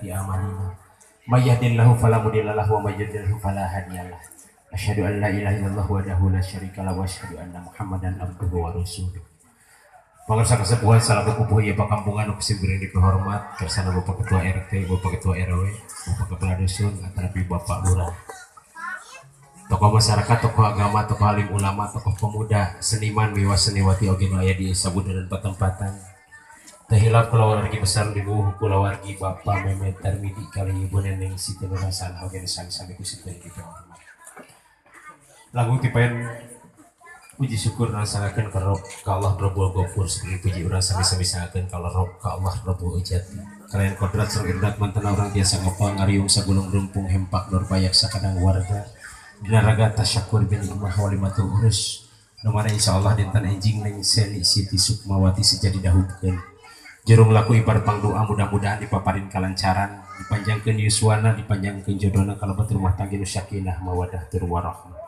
sayyiati a'malina. May yahdihillahu fala mudilla lahu wa may yudlilhu fala hadiya lahu. Asyhadu an la ilaha illallah wahdahu la syarika lahu wa asyhadu anna Muhammadan abduhu wa rasuluh. Pangarsa kasepuhan salah buku ya pakampungan nu kusimbeureun dihormat kersana Bapak Ketua RT, Bapak Ketua RW, Bapak Kepala Dusun, atarapi Bapak Lurah. Tokoh masyarakat, tokoh agama, tokoh alim ulama, tokoh pemuda, seniman, miwa seniwati oge nu aya di sabudaran patempatan. Teu hilap kulawargi besar di buh kulawargi Bapak Memet Tarmidi kali Ibu Neneng Siti Nurhasan oge sami-sami ku sipeureun dihormat. Lagu tipen puji syukur rasakan ka Allah Rabbul Ghafur seperti puji urang sami-sami sangakeun ka Allah Rabbul Ujati. Kalian kodrat sareng irdat mantan orang biasa ngapa ngariung sagulung rumpung hempak nur payak sakadang warga. Dina raga tasyakur bin imah walimatul urus. Nu mana insyaallah dinten enjing neng Seni Siti Sukmawati sejadi dahupkeun. Jurung laku ibarat pangdoa mudah-mudahan dipaparin kalancaran, dipanjangkeun yuswana, dipanjangkeun jodona kalabat rumah tangga nu sakinah mawadah tur warahmah.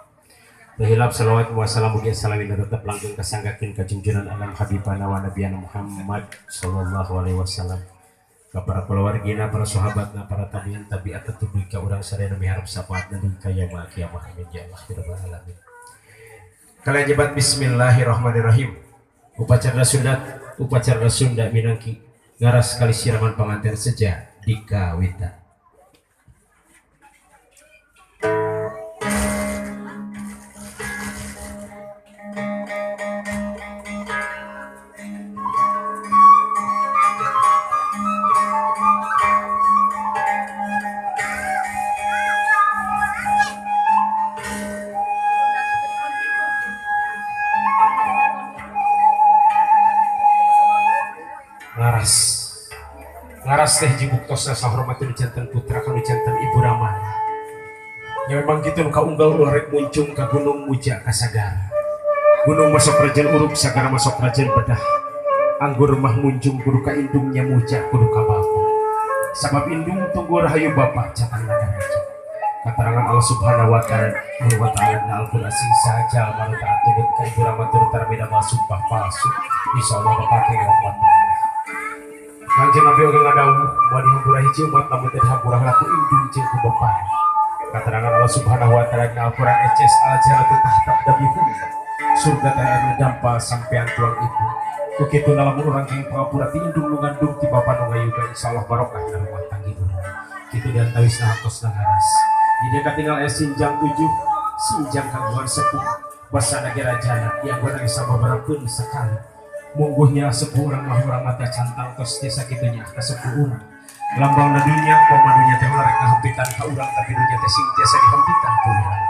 Berhilap salawat wa salam mugia salamin tetap langgeng kasanggakeun ka junjungan alam habibana wa nabiyana Muhammad sallallahu alaihi wasallam. Ka para kulawargina, para sahabatna, para tabiin tabiat tubuh ka urang sadaya miharep syafaat nanti ka yaumul kiamah amin ya Allah rabbal alamin. Kalian jebat bismillahirrahmanirrahim. Upacara Sunda minangki ngaras kali siraman pengantin seja dikawita. Ngaras teh jibuktos rasa hormat di jantan putra kanu jantan ibu ramah. Ya memang gitu ka unggal urek muncung ka gunung muja ka sagara. Gunung masuk rajan uruk sagara masuk rajan bedah. Anggur mah munjung kudu ka indungnya muja kudu ka bapak. Sabab indung tunggu rahayu bapak jatan nagaraja. Keterangan Allah Subhanahu wa taala na Al-Qur'an sing saja manu taat tunduk ka ibu ramah tur tarbeda sumpah palsu. Insyaallah bakal rahmat. Kanjeng Nabi oge ngadawuh moal dihampura hiji umat lamun teu dihampura laku indung jeung ku bapa. Katerangan Allah Subhanahu wa taala dina Al-Qur'an eces al-jannatu tahta aqdamihum. Surga teh aya dampal sampean tuang ibu. Ku kitu lamun urang jeung pangapura ti indung nu ngandung ti bapa nu ngayuga insyaallah barokah dina rumah tangga urang. Kitu dan tawisna hartosna ngaras. Di dia katinggal aya sinjang 7, sinjang kagungan sepuh. Basana ge rajana yang gua lagi sababarakeun sakali. Mungguhnya sepuh urang mah urang mata cantang tos teh sakitunya ka sepuh urang. Lambang dunya pamadunya teh rek ngahampitan ka urang tapi dunya teh sing tiasa dihampitan ku urang.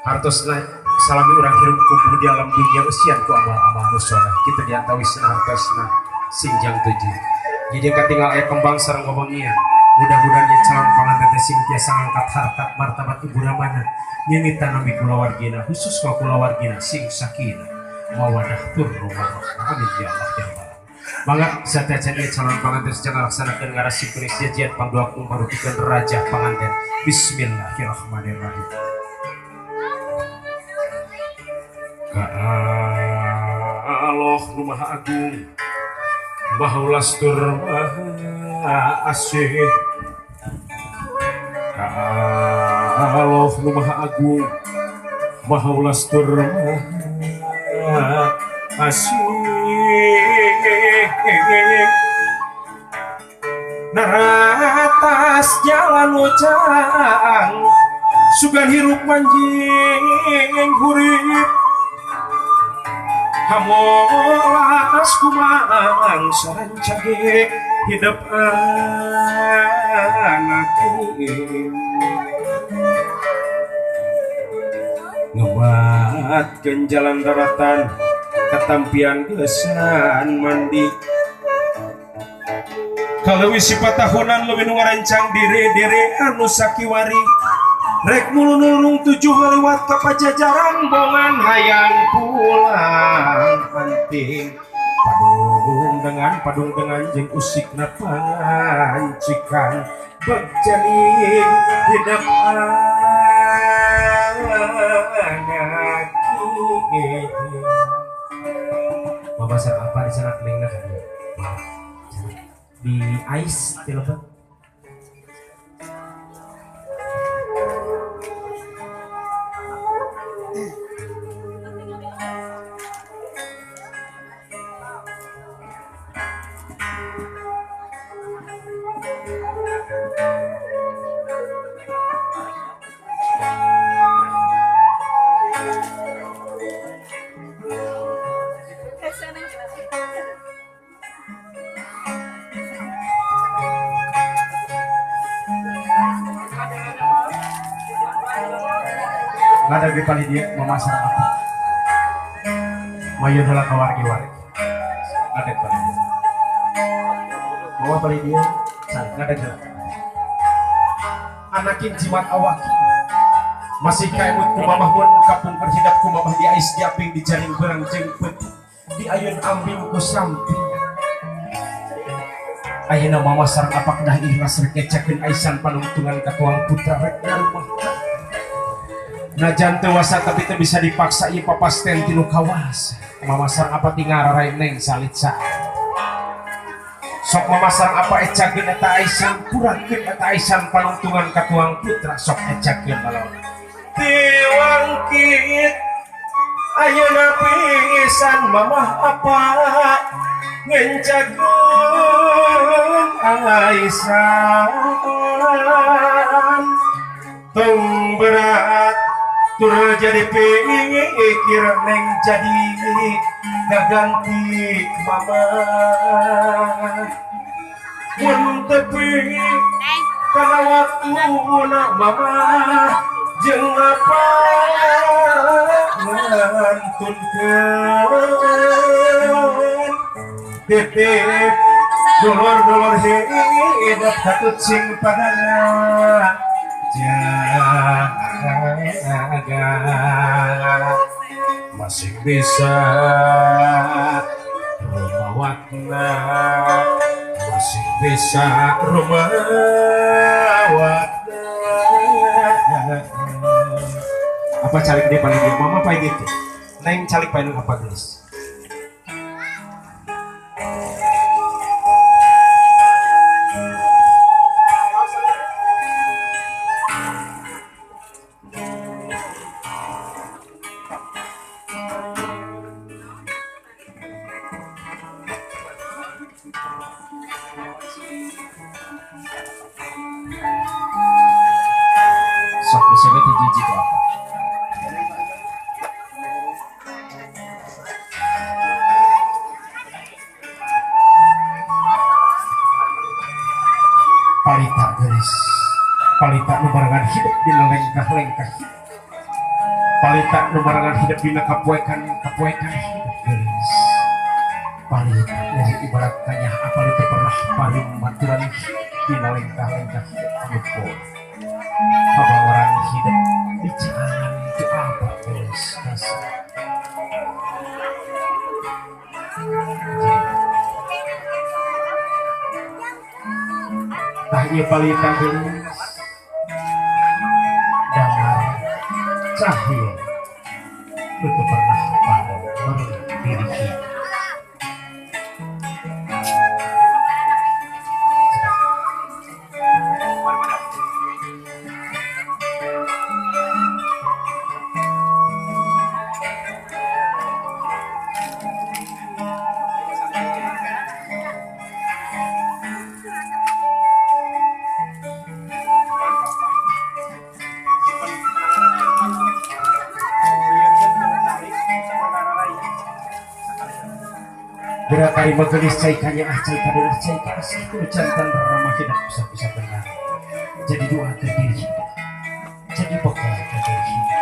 Hartosna salami urang hirup kumpul di alam dunia usian ku amal-amal nu saleh. Kitu diantawisna hartosna sinjang 7. Jadi katinggal aya kembang sareng wewengian. Mudah-mudahan ya calon pangantin teh sing tiasa ngangkat harkat martabat ibu ramana. Nyimita nami kulawargina khusus ka kulawargina sing sakinah mawadah tur rumah amin ya Allah ya Allah. Mangga satecan ieu calon pangantin secara laksanakeun ngaras simpeunis jajian pangdoakeun marupikeun raja pangantin. Bismillahirrahmanirrahim. Ka Allah nu Maha Agung, Maha Ulas tur Maha Asih. Ka Allah nu Maha Agung, Maha Ulas tur Maha Asih. Naratas jalan ujang sugan hirup manjing hurip hamolas kumang sancage hidup anak ngebatkeun jalan daratan katampian gesan mandi kalau sifat tahunan leuwih nu ngarancang diri anu sakiwari rek nulung 7 lewat ka pajajaran bongan hayang pulang penting padung dengan jeung usikna pancikan bejani hidup anak mabasan apa di sana kelingna di ice telepon ada di paling dia memasang apa mayu adalah kawargi-wargi ada paling dia bawa paling dia saling ada gerak anakin jimat awaki masih kaimut kumamah pun kapung perhidap kumamah di ais diaping di jaring berang jeng peti di ayun ambing ku samping ayeuna mama sareng apak dah ikhlas rek ngecakeun aisan panungtungan katuang putra rek rumah najan teu wasa tapi teu bisa dipaksa ieu papasten tinu kawas mama sareng apa tinggal rai neng salit sa sok mama sareng apa ecakeun eta aisan purakeun eta aisan panungtungan katuang putra sok ecakeun balon tiwangkit ayeuna pisan mamah apa ngencakeun aisan tong berat tur jadi pikir neng jadi gaganti mama mun tepi kana waktuna mama jeung apa ngantunkeun titip dulur-dulur hidup hatut sing padana jaga masih bisa rumawatna masih bisa rumawatna apa calik dia paling dia mama paling gitu neng calik paling apa guys sok disebut hiji ku apa palita geus palita nu barengan hidup dina lengkah-lengkah palita nu barengan hidup dina kapoekan hidup geus palita dari ibarat kanya apa itu pernah paling maturan dina lengkah-lengkah hidup apa orang hidup di jalan itu apa geus tah ieu palita geus damar cahya itu pernah pada diri kita berat dari magelis cai kanya cai kadelah cai kasih itu jantan ramah hidup bisa benar jadi doa ke diri hidup jadi bekal ke diri hidup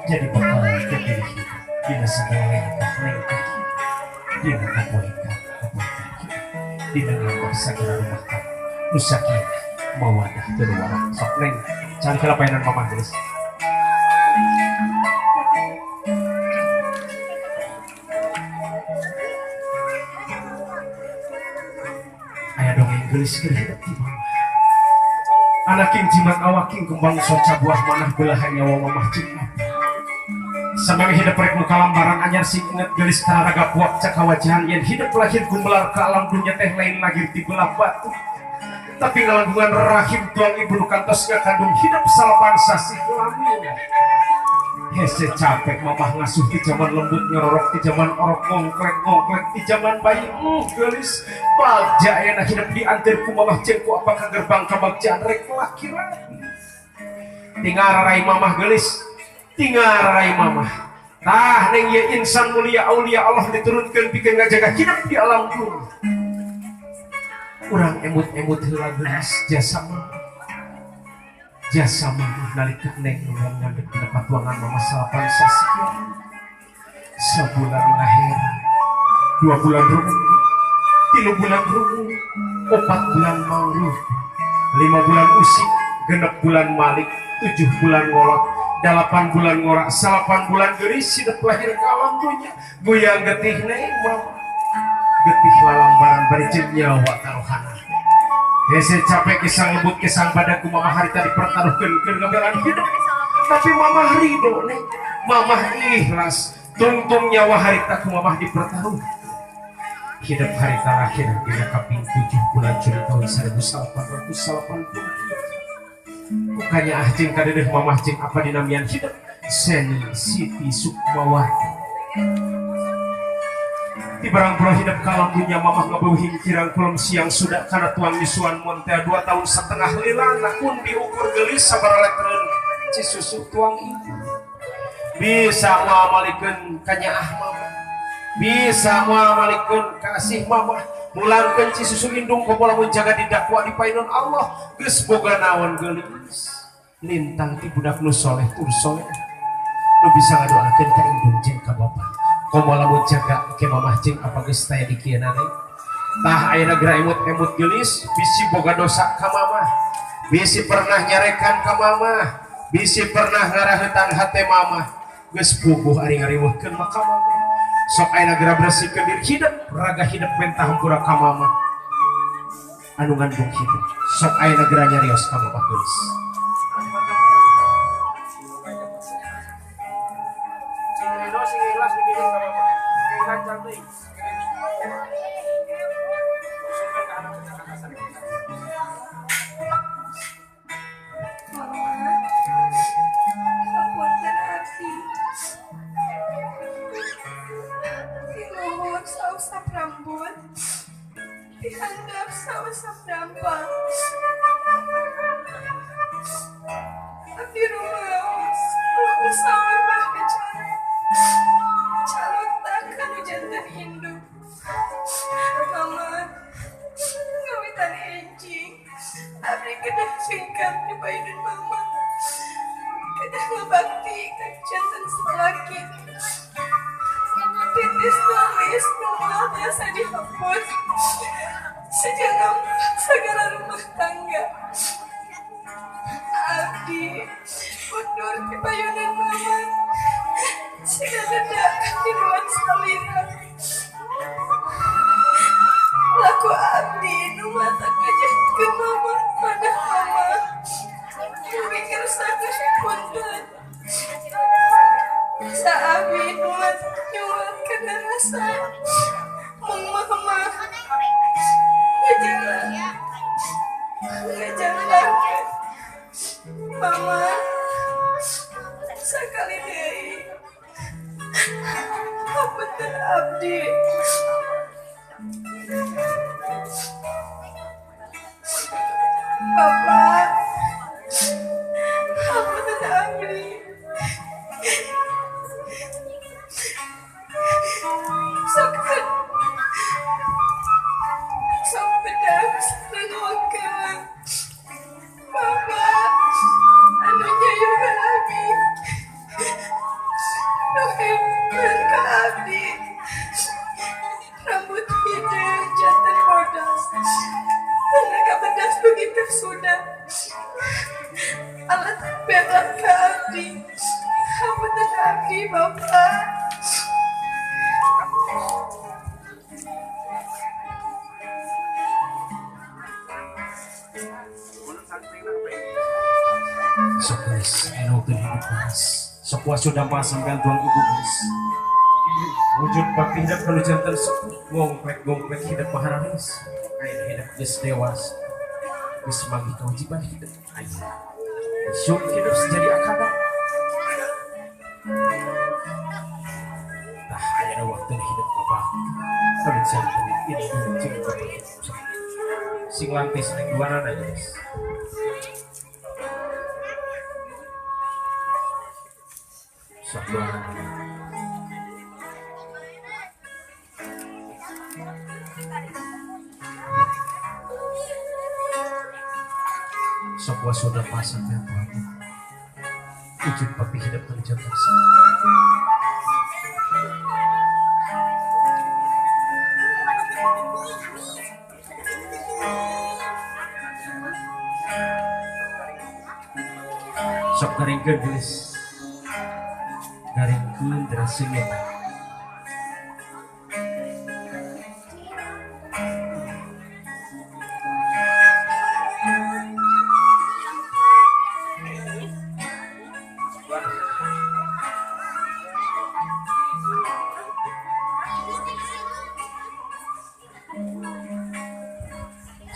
jadi bekal ke diri hidup dina segala lengkah dina kapoekan dina ngambah segala rumah nusakin mawadah terwarah sok neng cari kelapainan mama gelis gelis hidup di bawah anaking jimat awaking kembang soca buah manah belah nyawa mamah jimat sampai hidup rek muka lambaran anyar sing inget gelis kararaga buak cakawajahan yang hidup lahir gumelar ke alam dunia teh lain lagi di belah batu tapi ngalanggungan rahim tuang ibu nukantos kandung hidup salapan sasi kelamin hese capek mamah ngasuh di zaman lembut ngerorok di zaman orok ngongklek di zaman bayi gelis bagja enak hidup diantir ku mamah cengku apakah gerbang kebagjaan rek laki tinggal rai mamah gelis tinggal rai mamah tah neng ya insan mulia aulia Allah diturunkan bikin ngajaga hidup di alam bumi kurang emut-emut heula gelis jasa jasa mama nalika neng nulung nyambit tina patuangan mama salapan sasia sebulan lahir 2 bulan rungu 3 bulan rungu 4 bulan maulud 5 bulan usik 6 bulan malik 7 bulan ngolot 8 bulan ngorak 8 bulan geris hidup lahir ke alam dunia goyang getih neng mama getih lalambaran berjen nyawa taruhana hese capek kisang lembut kisang badaku mama hari tadi pertaruhkan ke ngebelan hidup tapi mama ridho neng mama ikhlas tungtung nyawa hari taku mama dipertaruh hidup hari terakhir di kaping 7 bulan Juli tahun 1880 bukannya ahjeng kadedeh mama jeng apa dinamian hidup Seni Siti Sukmawati di barang pulau hidup kalam dunia mama ngebeuhin kirang kulum siang sudah karena tuang misuan montea 2 tahun setengah lilana pun diukur gelis sabar letren cisusu tuang ini bisa muamalikeun kanyaah mama bisa muamalikeun kasih mama mulankeun cisusu indung kobola menjaga didakwa di painon Allah geus boga naon gelis lintang ti budak nu soleh tur soleh nu bisa ngadoakeun ka indung jeung ka bapa komo lamun jaga ke mamah jeung apa geus taya di kieu na tah ayeuna geura emut-emut geulis bisi boga dosa ka mamah bisi pernah nyarekan ka mamah bisi pernah ngaraheutan hate mamah geus puguh ari ngariweuhkeun maka mamah sok ayeuna geura bersihkeun diri hidup raga hidup mentah hampura ka mamah anu ngandung hidup sok ayeuna geura nyarios ka mamah geulis Usap rambut dihandap sausap dampang abdi rumaos aku sawar mah bicara calon takkan jantan induk mama ngawitan enjing abdi kedah singkat di bayidan mama kedah ngebakti ke jantan selaki titis nangis rumah biasa dihapus sejangan segala rumah tangga abdi mundur di payunan mama segala dakan di ruang salina laku abdi nu mata ngajahkeun mama pada mama mikir sageus punten saabi nuat nyuat kana rasa mung mama ngejalan mama sakali deui hapunten abdi bapak hapunten abdi sok bedak renungkeun bapak anu nyayukeun abdi nuhipkeun ka abdi rambut hidung jantan bodas tenaga bedas begitu sudah alat berat ka abdi hapunten abdi bapak sok guys enokeun hidup guys sok sudah pas sampean tuang ibu guys wujud bakti hidup kalau jantan sok ngongklek hidup maharanis ayo hidup geus dewas geus manggi kewajiban hidup ayo syuk hidup sejadi akada nah ayeuna waktu hidup apa kalau jantan ini jeung sing lantis ning duana guys sok sebuah sudah pasang yang Tuhan ujung papi hidup dan jantan sok garingkeun geus garingkeun derasengit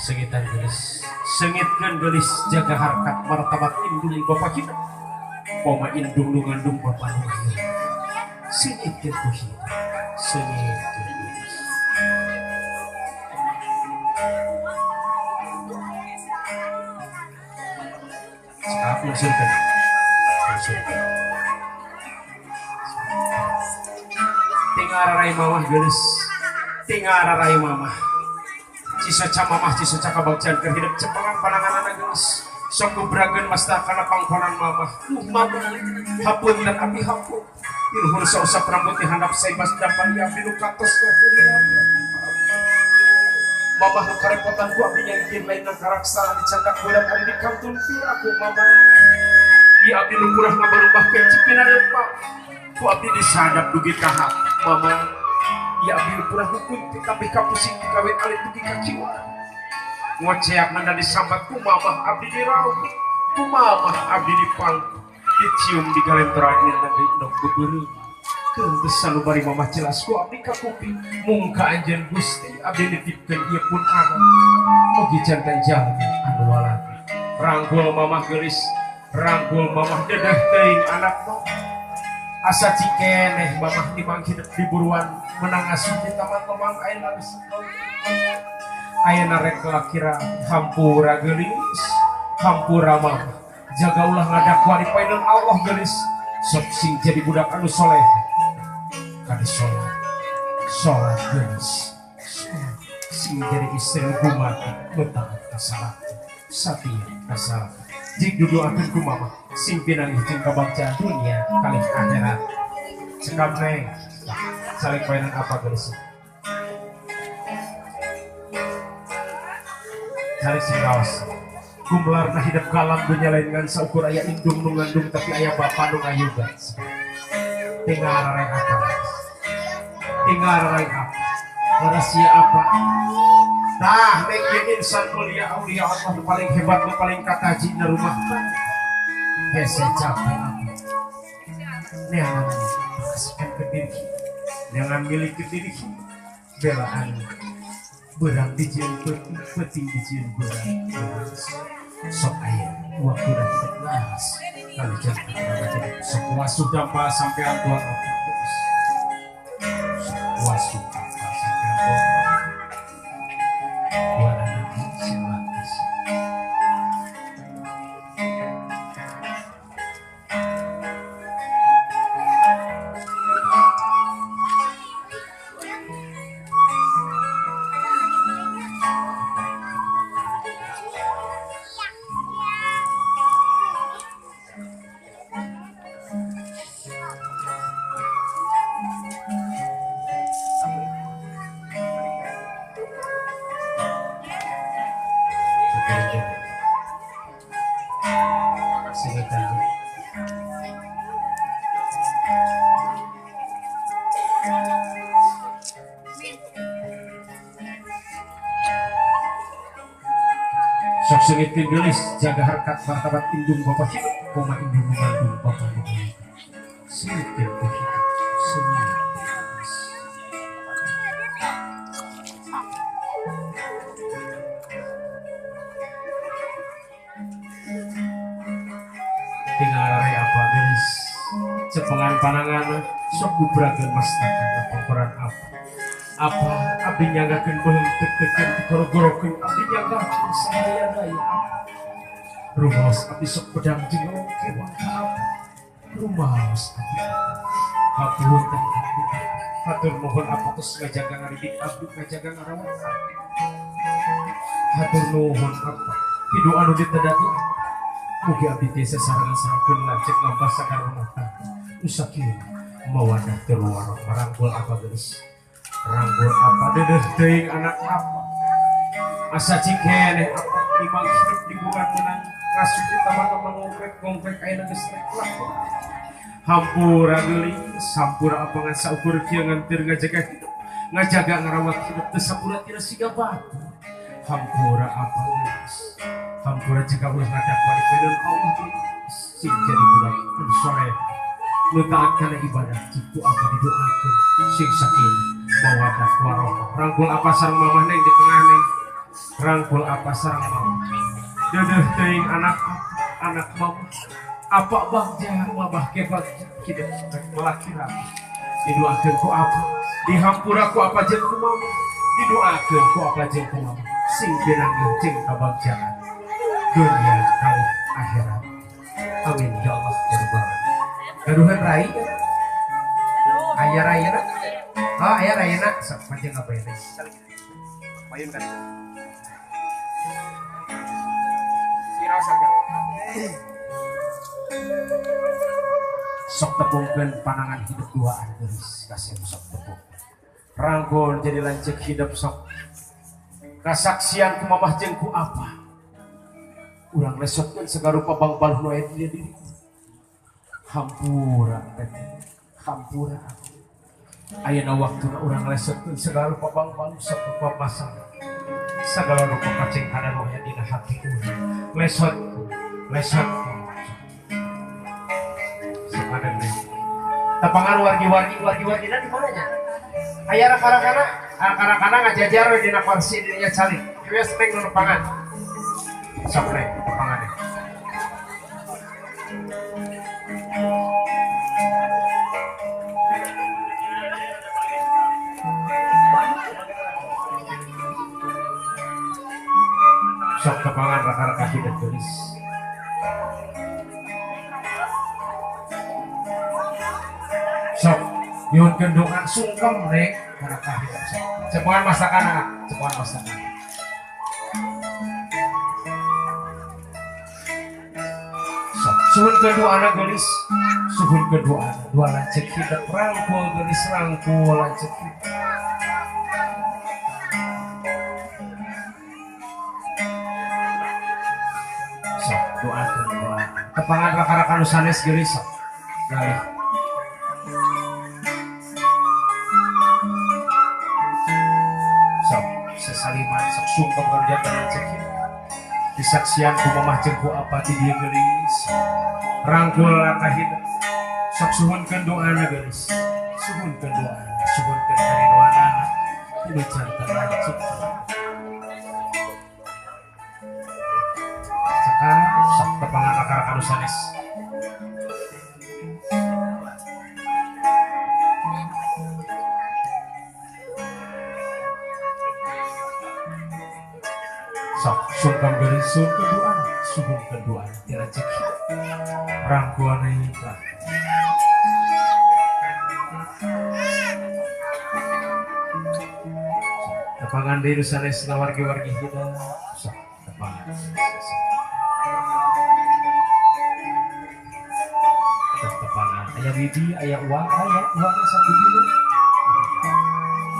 sengitan gelis sengitkeun gelis jaga harkat martabat indung Bapa kita poma indung nu ngandung Bapa nu ayeuna sengitkeun ku hidup sengitkeun gelis sakap nusurkeun tinggal rai mamah gelis tinggal rai mamah cisaca mamah cisaca kabagjan keur hidup cepengan panangan anak geus sok kubrageun masta kana pangkonan mamah mamah hapunten abdi hampun ilhur sausap rambut di handap saibas dapan ya abdi nu katos mamah nu karepotan ku abdi nyangkin lain karaksa dicandak budak ari di kantun aku mamah ieu abdi nu kurang ngaberubahkeun cipina leupa ku abdi disadap dugi kahap mamah ya abdi pura hukum tapi kapusing kawin alit dugi kakiwa ngoceak nanda disambat ku mamah abdi dirauh ku mamah abdi dipangku dicium di galenteran dan di indok bebereu keuntesan nu bari mamah jelas ku abdi kakupi mungka anjeun Gusti abdi nitipkeun ieu pun anak mugi janten jalmi anu walati rangkul mamah geulis rangkul mamah dedeh teuing anak mah asa cikeneh mamah dimang hidup di buruan menang asup di taman tomang ayeuna rek lakira hampura geulis hampura mamah jaga ulah ngadakwa di paedeun Allah geulis sok sing jadi budak anu soleh kadi salat geulis sing jadi istri gumati betah kasalat satia kasalat jik dudu akeun ku mamah sing pinang jeung kabagja dunia kali akhirat cekap neng saling mainan apa geus cari singkaos kumlar na hidup kalam dunia lain ngan saukur aya indung nu ngandung tapi aya bapa nu ngayuga tinggal rai apa rahasia apa tah neng insan mulia aulia Allah nu paling hebat nu paling kataji na rumah hese capek neangan kasihkan ke diri jangan milik ke diri belaan berang dijieun peuting dijieun berang sok aya waktu dah tegas kali jangan sok wasuh dampa sampean tuan terus wasuh dampa sampean tuan nanti silakan sok sengitkeun geulis jaga harkat martabat indung Bapa hidup koma indung mengandung Bapa nu hidup sengitkeun ku hidup sengit tinggal rai apa geulis cepengan panangan sok gubrageun mastaka pangkoran apa abdi nyanggakeun beung teu-teukeun digoro-gorokeun abdi nyanggakeun sadaya-daya rumaos abdi sok pedang jeung kewan rumaos abdi hapunten abdi hatur nuhun apatos ngajaga ngaridik abdi ngajaga ngarawat hatur nuhun apa pidu anu ditedaki Mugi abdi teh sasarangan sarengkeun lanceuk ngampas sagala rumah tangga. Usakeun mawadah teu luar marangkul apa geus. Rangkul apa dedeh teuing anak apa. Asa cing keneh apa imang hidup di bulan menang ngasuh di taman-taman ngomprek ayeuna geus rek laku. Hampura geulis, hampura apangan saukur kieu nganteur ngajaga hidup. Ngajaga ngarawat hidup teu sapura tina siga batu. Hampura apa geus. Hampura jika ulah ngadakwa di peudeun Allah geus. Sing jadi budak sore nu taat kana ibadah kitu apa didoakeun sing saking mawadah warahmah. Rangkul apa sareng mamah neng di tengah neng. Rangkul apa sareng mamah. Dedeh teuing anak mamah. Apa bagja mabah ke bagja hidup laki laki. Didoakeun ku apa? Dihampura ku apa jeung ku mamah. Didoakeun ku apa jeung ku mamah. Sing pinanggih jeung kabagjaan dunia kali akhirat. Amin ya Allah ya Rabbal alamin. Gaduhan rai aya rayana. Oh aya rayana sok panjang apa ini? Payun kan. Sok tepungkeun panangan hidup duaan geulis kasih sok tepung. Rangkul jadi lanceuk hidup sok. Kasaksian ku mamah jeung ku apa? Urang lesotkeun sagarupa bang-baluh nu aya di diriku. Hampura teteh, hampura. Ayeuna waktuna urang lesotkeun sagarupa bang-baluh sarupa masalah. Sagala rupa kacing kana nu aya dina hati urang. Lesot. Sepadan deh. Tapangan wargi-wargi di mananya? Aya rakana ngajajar we dina kursi dina cali. Geus teh nu pangan. Sok rek pangan deh. Sok kepangan raka-raka hidup tulis. Sok nyuhunkeun doa sungkem rek raka hidup. Cepoan masakan. Sok suhunkeun doana geulis. Suhunkeun doana. Doa lanceuk hidup rangkul geulis rangkul lanceuk hidup. Doa tepangan raka-raka nu sanes geulis sok galih sok sesaliman sok sungkem kerjaan lanceuk disaksian ku mamah jeung ku apa ti dieu geulis rangkul raka hidup sok suhunkeun doana geulis suhunkeun karidoana tilu jantan lanceuk sok tepangan raka-raka nu sanes. Sok sungkem geulis suhun kedua tira cek rangkuan ieu tepangan deui nu sanes wargi-wargi hidup sok tepangan aya bibi aya uang sang bibi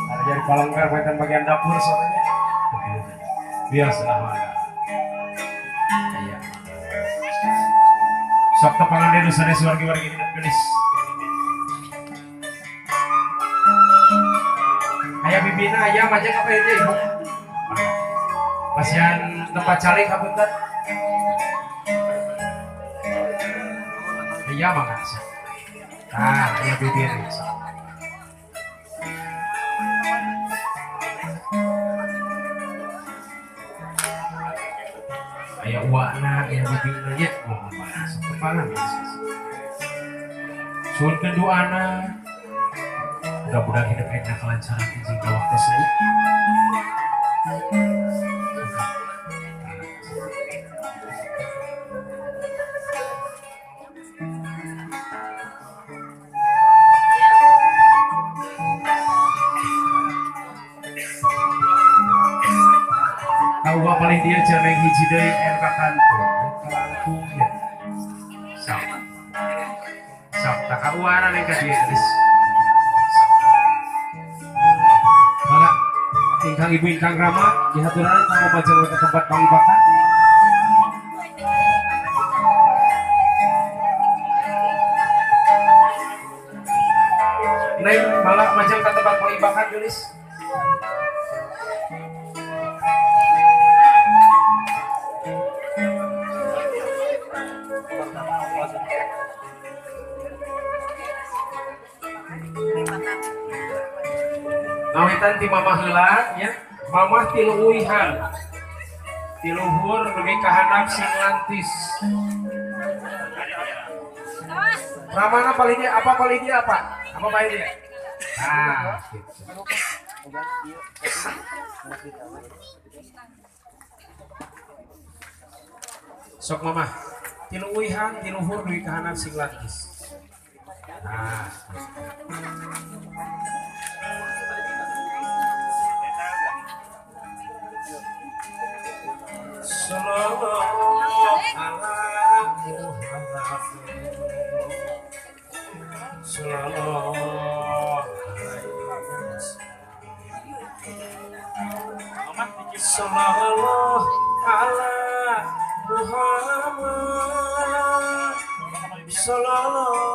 ada jadi palanggar bagian bagian dapur soalnya biasa mana aya sok tepangan deui nu sanes wargi-wargi hidup geulis aya bibina aya majak apa itu ibu pasian tempat calik kapunten iya mangga aya bibir aya uakna aya bibirna nya kepalan suhun keduana mudah-mudahan hidup enak kelancaran izin ka waktu saya paling dia jangan hiji deui air ka kantor kalangkung ya Sok. Sok tak kawaran yang kadieu geus. Mangga ingkang Ibu ingkang Rama dihaturan kanggo majeng ke tempat pangibakan. Neng malah majeng ke tempat pangibakan geus. Ngawitan ti mamah heula ya. Mamah tilu uihan. Tiluhur dugi ka handap sing lantis. Ramana paling dia apa? Apa paling dia? Ah, gitu. Sok mamah. Tilu uihan, tiluhur dugi ka handap sing lantis. Nah. Sallallahu ala Muhammad sallallahu